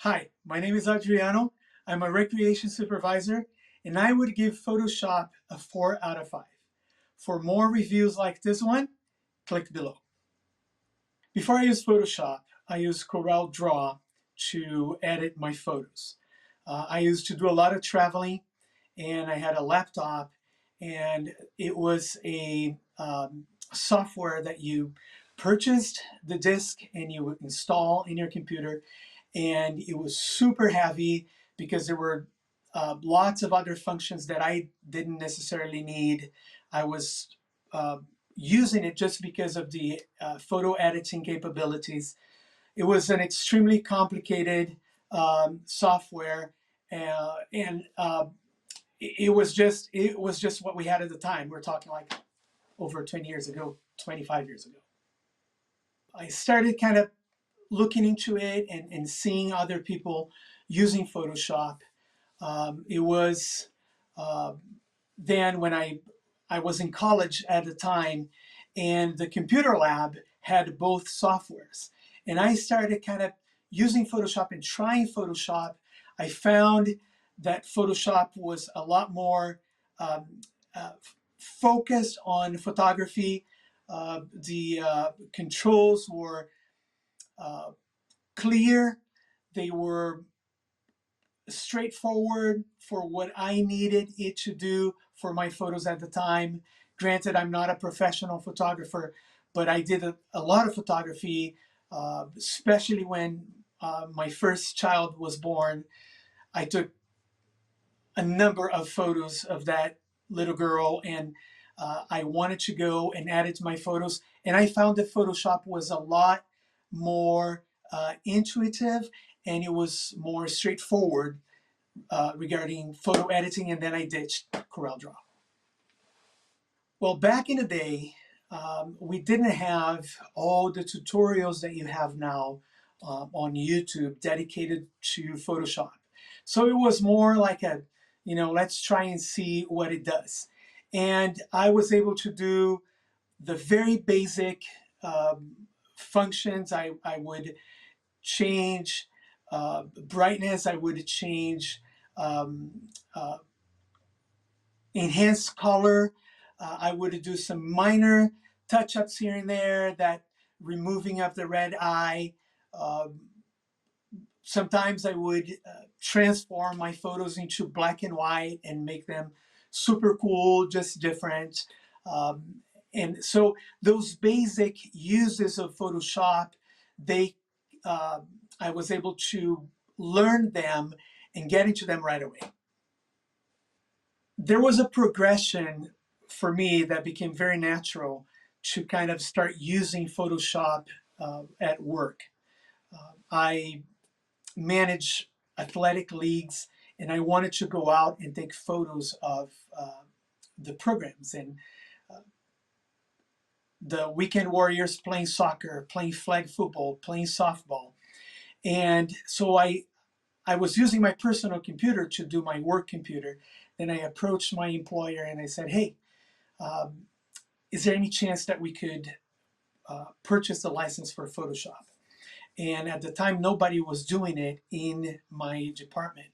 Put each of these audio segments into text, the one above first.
Hi, my name is Adriano. I'm a recreation supervisor, and I would give Photoshop a 4 out of 5. For more reviews like this one, click below. Before I use Photoshop, I use Corel Draw to edit my photos. I used to do a lot of traveling, and I had a laptop, and it was a software that you purchased the disk and you would install in your computer, and it was super heavy because there were lots of other functions that I didn't necessarily need. I was using it just because of the photo editing capabilities. It was an extremely complicated software, and it was just what we had at the time. We're talking like over 20 years ago, 25 years ago. I started kind of looking into it and seeing other people using Photoshop. It was uh, then when I was in college at the time, and the computer lab had both softwares. And I started kind of using Photoshop and trying Photoshop. I found that Photoshop was a lot more um, focused on photography. The controls were uh, clear, they were straightforward for what I needed it to do for my photos at the time. Granted, I'm not a professional photographer, but I did a lot of photography, especially when my first child was born. I took a number of photos of that little girl, and I wanted to go and add it to my photos. And I found that Photoshop was a lot more intuitive, and it was more straightforward regarding photo editing, and then I ditched CorelDRAW. Well, back in the day, we didn't have all the tutorials that you have now on YouTube dedicated to Photoshop. So it was more like let's try and see what it does. And I was able to do the very basic functions. I would change brightness, I would change um, uh, enhance color. I would do some minor touch ups here and there, that removing of the red eye. Um, Sometimes I would transform my photos into black and white and make them super cool, just different. And so those basic uses of Photoshop, they I was able to learn them and get into them right away. There was a progression for me that became very natural to kind of start using Photoshop at work. I manage athletic leagues, and I wanted to go out and take photos of the programs and the weekend warriors playing soccer, playing flag football, playing softball. And so I was using my personal computer to do my work computer. Then I approached my employer and I said, hey, um, is there any chance that we could purchase a license for Photoshop? And at the time, nobody was doing it in my department.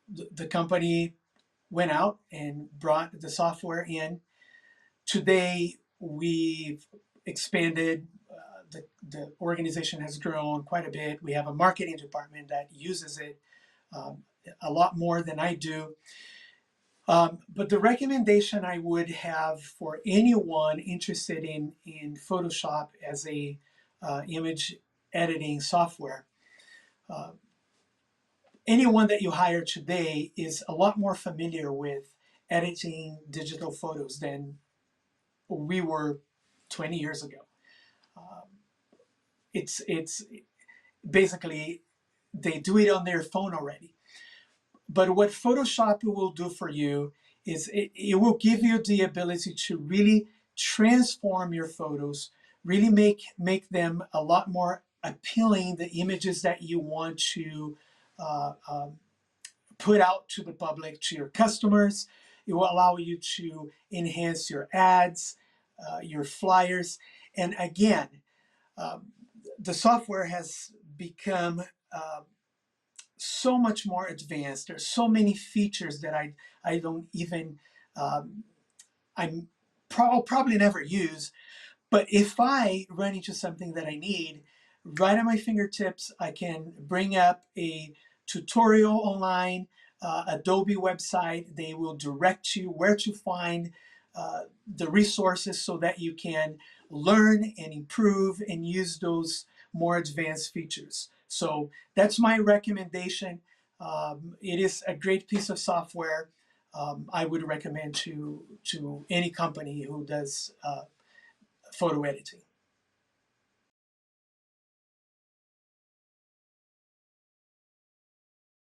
The company went out and brought the software in. Today, we've expanded. The organization has grown quite a bit. We have a marketing department that uses it a lot more than I do. But the recommendation I would have for anyone interested in Photoshop as a image editing software, uh, anyone that you hire today is a lot more familiar with editing digital photos than we were 20 years ago. It's basically they do it on their phone already. But what Photoshop will do for you is it will give you the ability to really transform your photos, really make them a lot more appealing, the images that you want to uh, um, put out to the public, to your customers. It will allow you to enhance your ads, your flyers. And again, um, the software has become so much more advanced. There's so many features that I don't even I'm probably never use. But if I run into something that I need, right at my fingertips, I can bring up a tutorial online, Adobe website. They will direct you where to find the resources so that you can learn and improve and use those more advanced features. So that's my recommendation. It is a great piece of software. I would recommend to any company who does photo editing.